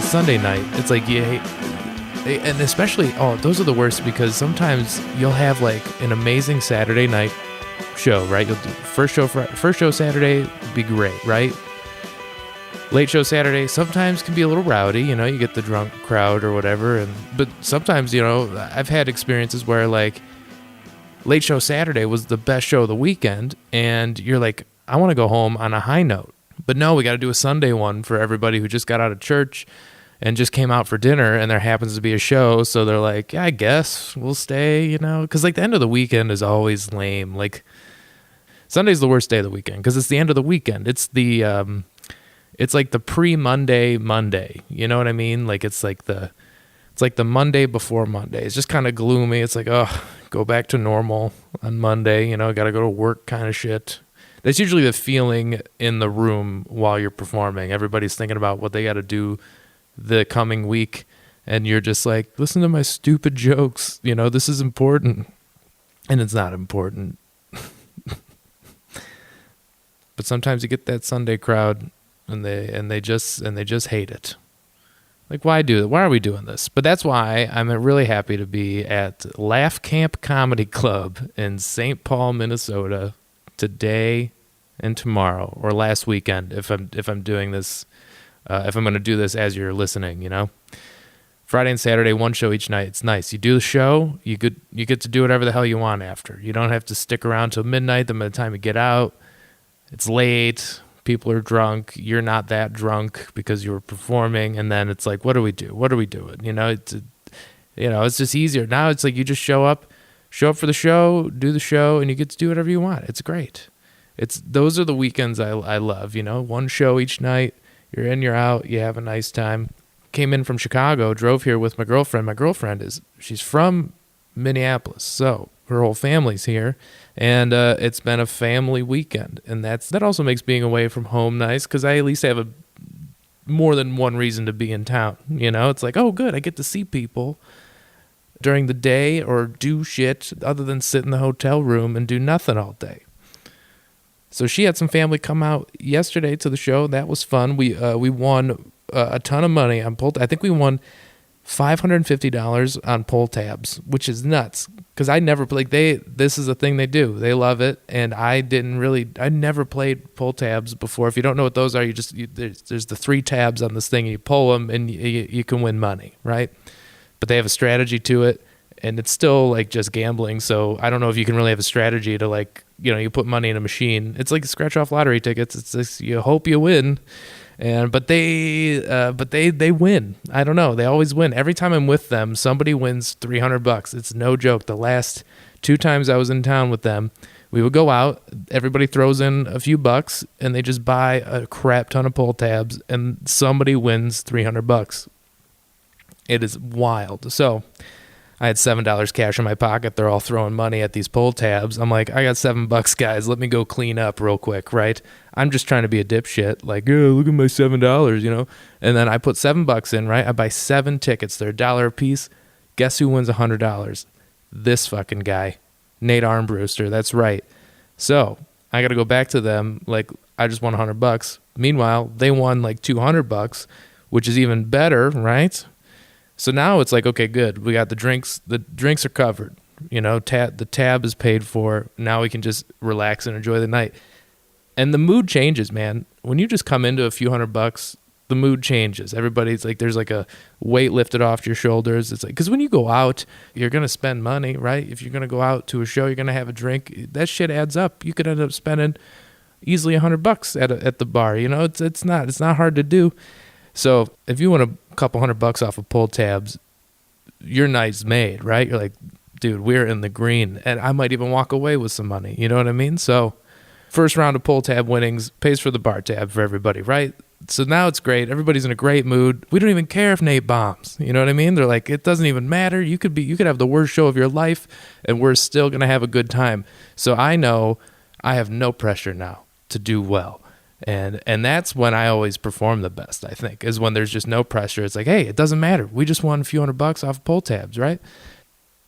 Sunday night, it's like you hate, and especially, those are the worst because sometimes you'll have like an amazing Saturday night show, right? You'll do first show Saturday be great, right? Late show Saturday sometimes can be a little rowdy, you get the drunk crowd or whatever, but sometimes, I've had experiences where like late show Saturday was the best show of the weekend, and you're like, I want to go home on a high note. But no, we got to do a Sunday one for everybody who just got out of church and just came out for dinner, and there happens to be a show, so they're like, yeah, I guess we'll stay, because like the end of the weekend is always lame. Like Sunday's the worst day of the weekend because it's the end of the weekend. It's the it's like the pre-Monday Monday. You know what I mean? Like it's like the Monday before Monday. It's just kind of gloomy. It's like, oh, go back to normal on Monday. Got to go to work kind of shit. That's usually the feeling in the room while you're performing. Everybody's thinking about what they got to do the coming week, and you're just like, listen to my stupid jokes. This is important, and it's not important. But sometimes you get that Sunday crowd, and they just hate it. Like, why do it? Why are we doing this? But that's why I'm really happy to be at Laugh Camp Comedy Club in St. Paul, Minnesota, today and tomorrow, or last weekend if I'm doing this, if I'm going to do this as you're listening. Friday and Saturday, one show each night. It's nice. You do the show, you get to do whatever the hell you want after. You don't have to stick around till midnight. Then by the time you get out, it's late. People are drunk. You're not that drunk because you were performing, and then it's like, what do we do? What are we doing? It's just easier now. It's like you just show up for the show, do the show, and you get to do whatever you want. It's great. Those are the weekends I love. One show each night. You're in, you're out. You have a nice time. Came in from Chicago, drove here with my girlfriend. My girlfriend she's from Minneapolis, so her whole family's here, and it's been a family weekend, and that also makes being away from home nice because I at least have more than one reason to be in town. It's like, oh, good, I get to see people during the day or do shit other than sit in the hotel room and do nothing all day. So she had some family come out yesterday to the show. That was fun. We won a ton of money on pull. I think we won $550 on pull tabs, which is nuts because I never like this is a thing they do. They love it, and I never played pull tabs before. If you don't know what those are, there's the 3 tabs on this thing, and you pull them and you can win money, right? But they have a strategy to it, and it's still like just gambling. So I don't know if you can really have a strategy to like, you put money in a machine. It's like scratch off lottery tickets. It's just, you hope you win. But they win. I don't know. They always win. Every time I'm with them, somebody wins $300. It's no joke. The last 2 times I was in town with them, we would go out, everybody throws in a few bucks, and they just buy a crap ton of pull tabs, and somebody wins $300. It is wild. So I had $7 cash in my pocket. They're all throwing money at these pull tabs. I'm like, I got $7, guys. Let me go clean up real quick, right? I'm just trying to be a dipshit. Like, oh, look at my $7, And then I put $7 in, right? I buy 7 tickets. They're $1 a piece. Guess who wins $100? This fucking guy, Nate Armbruster. That's right. So I got to go back to them. Like, I just won $100. Meanwhile, they won like $200, which is even better, right? So now it's like, okay, good. We got the drinks. The drinks are covered. The tab is paid for. Now we can just relax and enjoy the night. And the mood changes, man. When you just come into a few $100, the mood changes. Everybody's like, there's like a weight lifted off your shoulders. It's like, because when you go out, you're going to spend money, right? If you're going to go out to a show, you're going to have a drink. That shit adds up. You could end up spending easily $100 at the bar. It's not hard to do. So if you want a couple $100 off of pull tabs, your night's made, right? You're like, dude, we're in the green, and I might even walk away with some money. You know what I mean? So first round of pull tab winnings pays for the bar tab for everybody, right? So now it's great. Everybody's in a great mood. We don't even care if Nate bombs. You know what I mean? They're like, it doesn't even matter. You could have the worst show of your life, and we're still going to have a good time. So I know I have no pressure now to do well. And that's when I always perform the best, I think, is when there's just no pressure. It's like, hey, it doesn't matter. We just won a few $100 off pull tabs, right?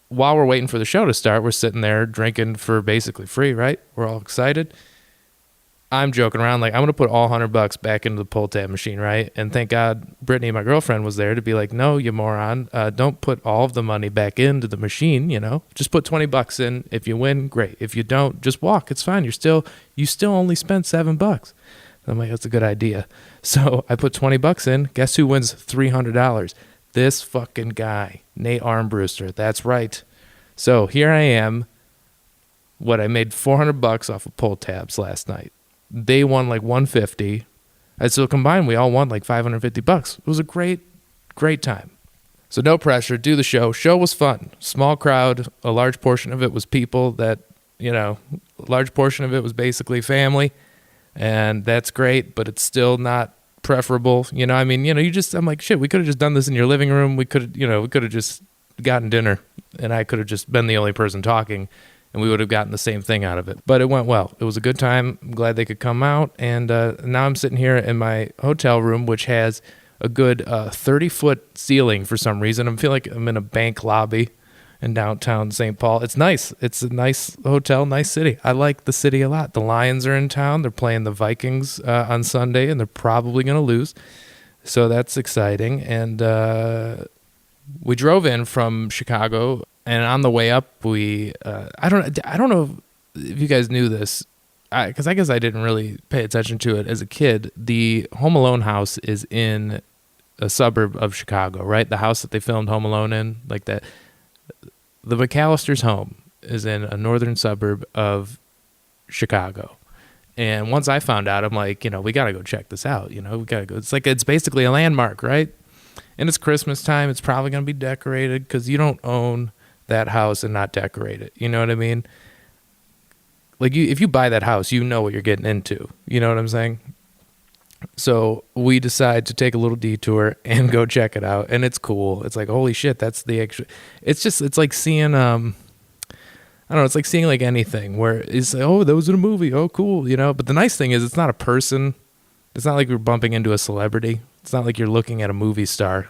While we're waiting for the show to start, we're sitting there drinking for basically free, right? We're all excited. I'm joking around, like, I'm gonna put all $100 back into the pull tab machine, right? And thank God Brittany, my girlfriend, was there to be like, no, you moron, don't put all of the money back into the machine. Just put $20 in. If you win, great. If you don't, just walk. It's fine. You still only spent $7. I'm like, that's a good idea. So I put $20 in. Guess who wins $300? This fucking guy, Nate Armbruster. That's right. So here I am. I made $400 off of pull tabs last night. They won like 150. And so combined, we all won like $550. It was a great time. So no pressure. Do the show. Show was fun. Small crowd. A large portion of it was people that, a large portion of it was basically family. And that's great, but it's still not preferable. I'm like, shit, we could have just done this in your living room. We could have just gotten dinner and I could have just been the only person talking and we would have gotten the same thing out of it. But it went well. It was a good time. I'm glad they could come out. And now I'm sitting here in my hotel room, which has a good 30-foot ceiling for some reason. I feel like I'm in a bank lobby in downtown St. Paul. It's nice. It's a nice hotel, nice city. I like the city a lot. The Lions are in town. They're playing the Vikings on Sunday, and they're probably going to lose. So that's exciting. And we drove in from Chicago, and on the way up, I don't know if you guys knew this, because I guess I didn't really pay attention to it as a kid. The Home Alone house is in a suburb of Chicago, right? The house that they filmed Home Alone in, like that. The McAllister's home is in a northern suburb of Chicago. And once I found out, I'm like, we got to go check this out. We got to go. It's basically a landmark, right? And it's Christmas time. It's probably going to be decorated because you don't own that house and not decorate it. You know what I mean? Like, if you buy that house, you know what you're getting into. You know what I'm saying? So we decide to take a little detour and go check it out. And it's cool. It's like, holy shit, that's the extra. It's like seeing, I don't know, it's like seeing like anything where it's like, oh, that was in a movie. Oh, cool. But the nice thing is it's not a person. It's not like you're bumping into a celebrity. It's not like you're looking at a movie star.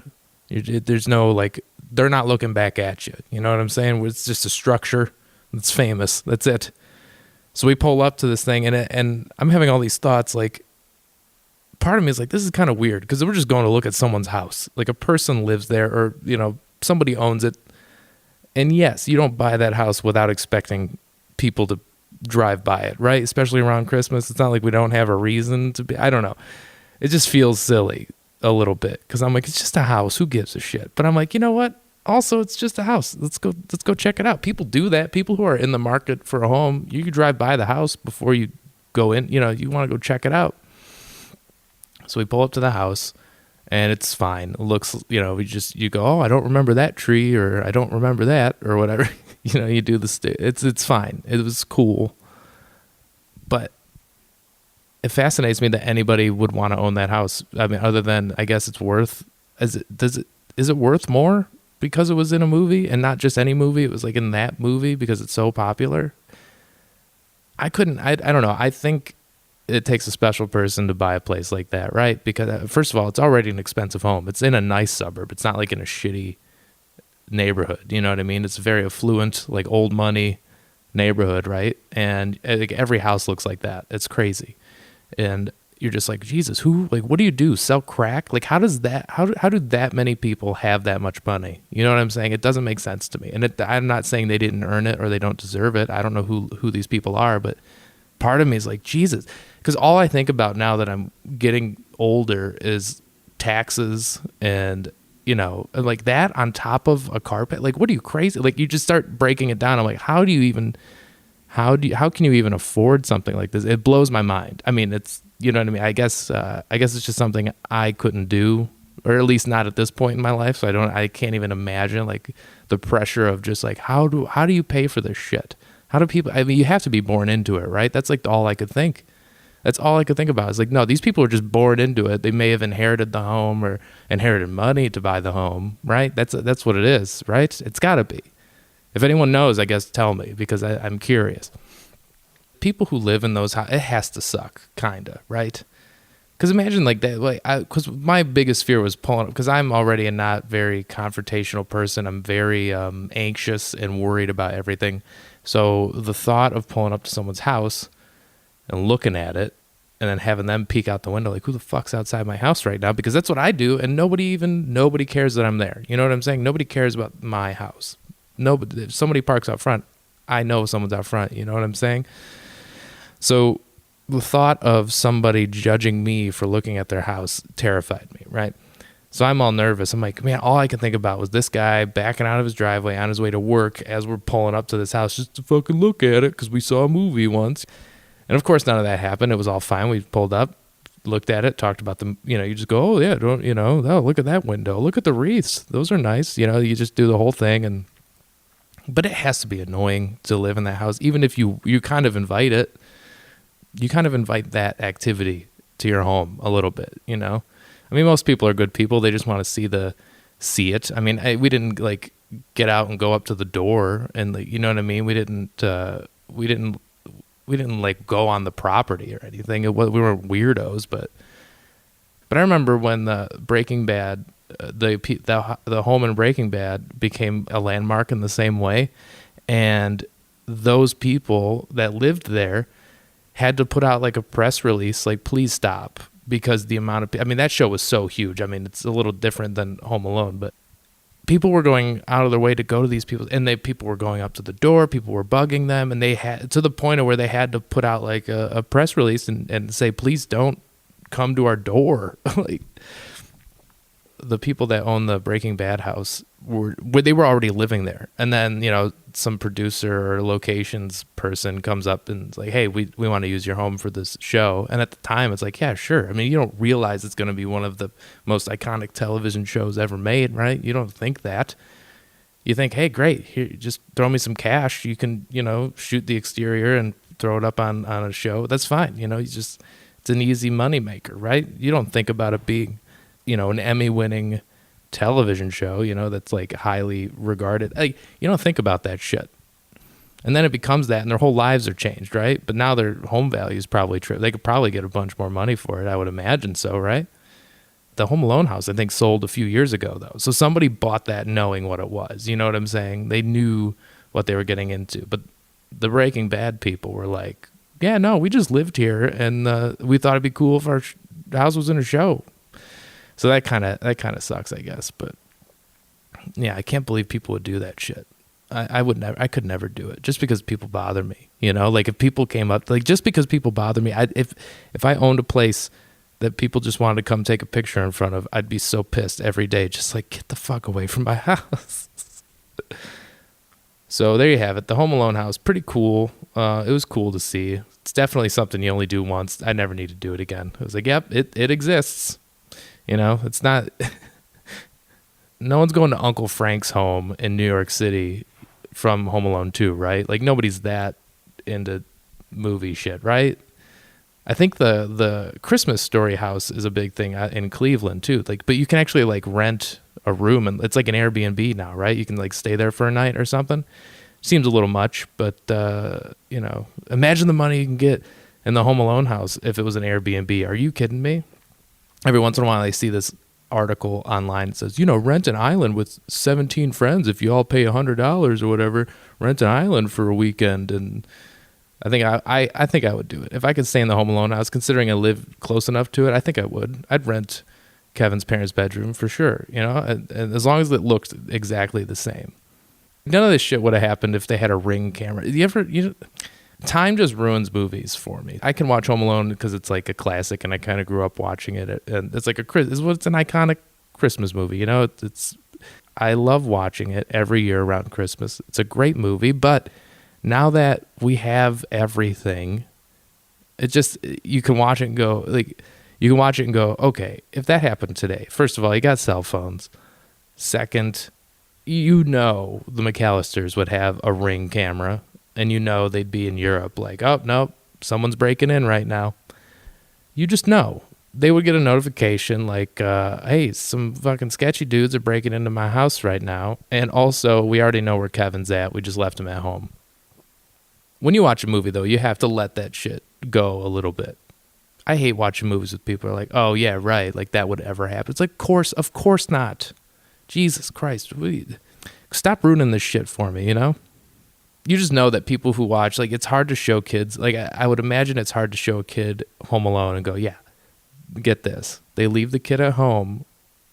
There's no, like, they're not looking back at you. You know what I'm saying? It's just a structure that's famous. That's it. So we pull up to this thing and I'm having all these thoughts, like, part of me is like, this is kind of weird because we're just going to look at someone's house. Like, a person lives there or, somebody owns it. And yes, you don't buy that house without expecting people to drive by it, right? Especially around Christmas. It's not like we don't have a reason to be. I don't know. It just feels silly a little bit because I'm like, it's just a house. Who gives a shit? But I'm like, you know what? Also, it's just a house. Let's go check it out. People do that. People who are in the market for a home, you can drive by the house before you go in. You want to go check it out. So we pull up to the house, and it's fine. It looks, you go, oh, I don't remember that tree, or I don't remember that, or whatever. You do it's fine. It was cool, but it fascinates me that anybody would want to own that house. I mean, other than I guess it's worth. Is it worth more because it was in a movie and not just any movie? It was like in that movie because it's so popular. I don't know. I think it takes a special person to buy a place like that, right? Because first of all, it's already an expensive home. It's in a nice suburb. It's not like in a shitty neighborhood. You know what I mean? It's a very affluent, like old money neighborhood, right? And like every house looks like that. It's crazy. And you're just like, Jesus, what do you do? Sell crack? Like, how do that many people have that much money? You know what I'm saying? It doesn't make sense to me. And I'm not saying they didn't earn it or they don't deserve it. I don't know who these people are, but part of me is like, Jesus. Because all I think about now that I'm getting older is taxes and, like that on top of a carpet. Like, what are you, crazy? Like, you just start breaking it down. I'm like, how can you even afford something like this? It blows my mind. I mean, it's, you know what I mean? I guess it's just something I couldn't do, or at least not at this point in my life. So I can't even imagine like the pressure of just like, how do you pay for this shit? How do people, I mean, you have to be born into it, right? That's like all I could think. That's all I could think about. It's like, no, these people are just born into it. They may have inherited the home or inherited money to buy the home, right? That's what it is, right? It's gotta be. If anyone knows, I guess tell me, because I'm curious. People who live in those houses, it has to suck, kinda, right? Because imagine like that, because my biggest fear was pulling up, because I'm already a not very confrontational person. I'm very anxious and worried about everything. So the thought of pulling up to someone's house and looking at it and then having them peek out the window like, who the fuck's outside my house right now? Because that's what I do, and nobody cares that I'm there. You know what I'm saying? Nobody cares about my house. Nobody. If somebody parks out front, I know someone's out front. You know what I'm saying? So the thought of somebody judging me for looking at their house terrified me, right? So I'm all nervous. I'm like, man, all I can think about was this guy backing out of his driveway on his way to work as we're pulling up to this house just to fucking look at it because we saw a movie once. And of course, none of that happened. It was all fine. We pulled up, looked at it, talked about them. You know, you just go, oh yeah, oh, look at that window. Look at the wreaths. Those are nice. You know, you just do the whole thing. But it has to be annoying to live in that house, even if you kind of invite it. You kind of invite that activity to your home a little bit, you know? I mean, most people are good people. They just want to see it. I mean, we didn't like get out and go up to the door and like, you know what I mean? We didn't like go on the property or anything. We were weirdos, but I remember when the Breaking Bad, the home in Breaking Bad became a landmark in the same way. And those people that lived there had to put out like a press release, like, please stop, because the amount of, I mean, that show was so huge. I mean, it's a little different than Home Alone, but people were going out of their way to go to these people, and people were going up to the door, people were bugging them, and they had, to the point of where they had to put out like a press release and say, please don't come to our door. Like, the people that own the Breaking Bad house they were already living there, and then, you know, some producer or locations person comes up and is like, hey, we want to use your home for this show. And at the time it's like, yeah, sure. I mean, you don't realize it's going to be one of the most iconic television shows ever made, right? You don't think that. You think, hey, great, here, just throw me some cash, you can, you know, shoot the exterior and throw it up on a show. That's fine. You know, it's an easy money maker, right? You don't think about it being, you know, an Emmy-winning television show, you know, that's like highly regarded. Like, you don't think about that shit. And then it becomes that, and their whole lives are changed, right? But now their home value is probably they could probably get a bunch more money for it. I would imagine so, right? The Home Alone house, I think, sold a few years ago, though. So somebody bought that knowing what it was. You know what I'm saying? They knew what they were getting into. But the Breaking Bad people were like, yeah, no, we just lived here, and we thought it'd be cool if our house was in a show. So that kind of sucks, I guess. But yeah, I can't believe people would do that shit. I could never do it just because people bother me. You know, like if people came up, like just because people bother me, if I owned a place that people just wanted to come take a picture in front of, I'd be so pissed every day, just like, get the fuck away from my house. So there you have it. The Home Alone house, pretty cool. It was cool to see. It's definitely something you only do once. I never need to do it again. I was like, yep, it exists. You know, it's not, no one's going to Uncle Frank's home in New York City from Home Alone 2, right? Like, nobody's that into movie shit, right? I think the Christmas Story house is a big thing in Cleveland too. Like, but you can actually like rent a room, and it's like an Airbnb now, right? You can like stay there for a night or something. Seems a little much, but you know, imagine the money you can get in the Home Alone house if it was an Airbnb. Are you kidding me? Every once in a while I see this article online that says, you know, rent an island with 17 friends. If you all pay $100 or whatever, rent an island for a weekend. And I think I think I would do it. If I could stay in the Home Alone house, considering I live close enough to it, I think I would. I'd rent Kevin's parents' bedroom for sure, you know, and as long as it looked exactly the same. None of this shit would have happened if they had a Ring camera. Time just ruins movies for me. I can watch Home Alone because it's like a classic, and I kind of grew up watching it. And it's like it's an iconic Christmas movie. You know, I love watching it every year around Christmas. It's a great movie, but now that we have everything, you can watch it and go okay, if that happened today, first of all, you got cell phones. Second, you know, the McAllisters would have a Ring camera. And you know they'd be in Europe like, oh, nope, someone's breaking in right now. You just know. They would get a notification like, hey, some fucking sketchy dudes are breaking into my house right now. And also, we already know where Kevin's at. We just left him at home. When you watch a movie, though, you have to let that shit go a little bit. I hate watching movies with people who are like, oh, yeah, right, like that would ever happen. It's like, of course not. Jesus Christ. Stop ruining this shit for me, you know? you just know that people who watch, like, it's hard to show kids, like, I would imagine it's hard to show a kid Home Alone and go, yeah, get this. They leave the kid at home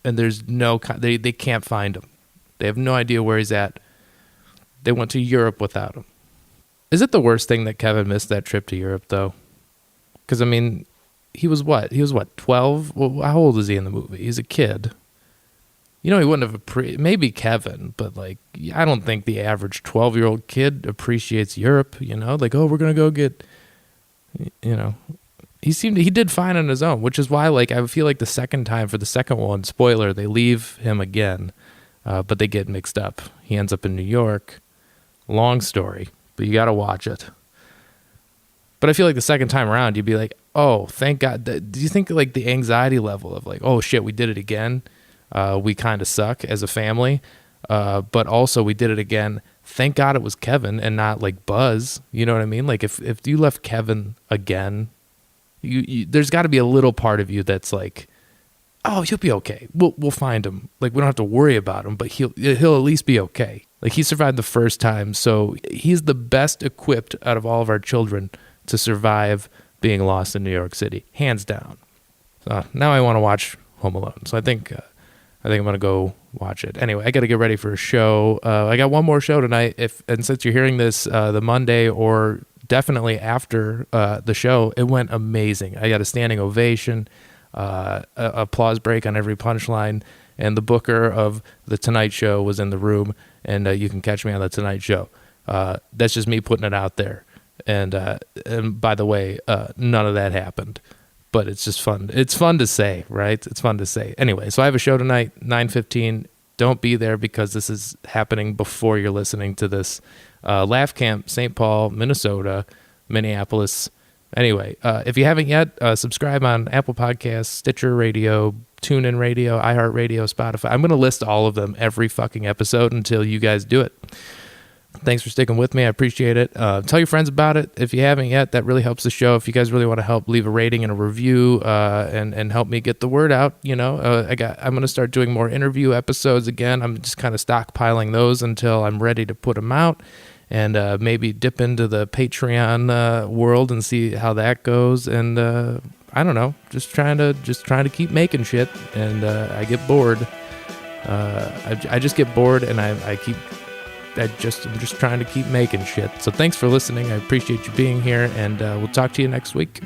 and there's they can't find him. They have no idea where he's at. They went to Europe without him. Is it the worst thing that Kevin missed that trip to Europe, though? Because, I mean, he was what? 12? Well, how old is he in the movie? He's a kid. You know, he wouldn't have maybe Kevin, but, like, I don't think the average 12-year-old kid appreciates Europe, you know? Like, oh, we're going to go get, you know. He did fine on his own, which is why, like, I feel like the second time for the second one, spoiler, they leave him again, but they get mixed up. He ends up in New York. Long story, but you got to watch it. But I feel like the second time around, you'd be like, oh, thank God. Do you think, like, the anxiety level of, like, oh, shit, we did it again? We kind of suck as a family, but also we did it again. Thank God it was Kevin and not, like, Buzz. You know what I mean? Like, if you left Kevin again, there's got to be a little part of you that's like, oh, he'll be okay. We'll find him. Like, we don't have to worry about him, but he'll at least be okay. Like, he survived the first time, so he's the best equipped out of all of our children to survive being lost in New York City, hands down. So now I want to watch Home Alone. So I think I'm gonna go watch it. Anyway, I got to get ready for a show. I got one more show tonight. And since you're hearing this the Monday or definitely after the show, it went amazing. I got a standing ovation, applause break on every punchline, and the booker of the Tonight Show was in the room. And you can catch me on the Tonight Show. That's just me putting it out there. And by the way, none of that happened. But it's just fun. It's fun to say, right? It's fun to say. Anyway, so I have a show tonight, 9:15. Don't be there because this is happening before you're listening to this. Laugh Camp, St. Paul, Minnesota, Minneapolis. Anyway, if you haven't yet, subscribe on Apple Podcasts, Stitcher Radio, TuneIn Radio, iHeartRadio, Spotify. I'm going to list all of them every fucking episode until you guys do it. Thanks for sticking with me. I appreciate it. Tell your friends about it if you haven't yet. That really helps the show. If you guys really want to help, leave a rating and a review and help me get the word out. You know, I'm going to start doing more interview episodes again. I'm just kind of stockpiling those until I'm ready to put them out, and maybe dip into the Patreon world and see how that goes. And I don't know, just trying to keep making shit. And I get bored. I just get bored, and I'm just trying to keep making shit. So thanks for listening. I appreciate you being here, and we'll talk to you next week.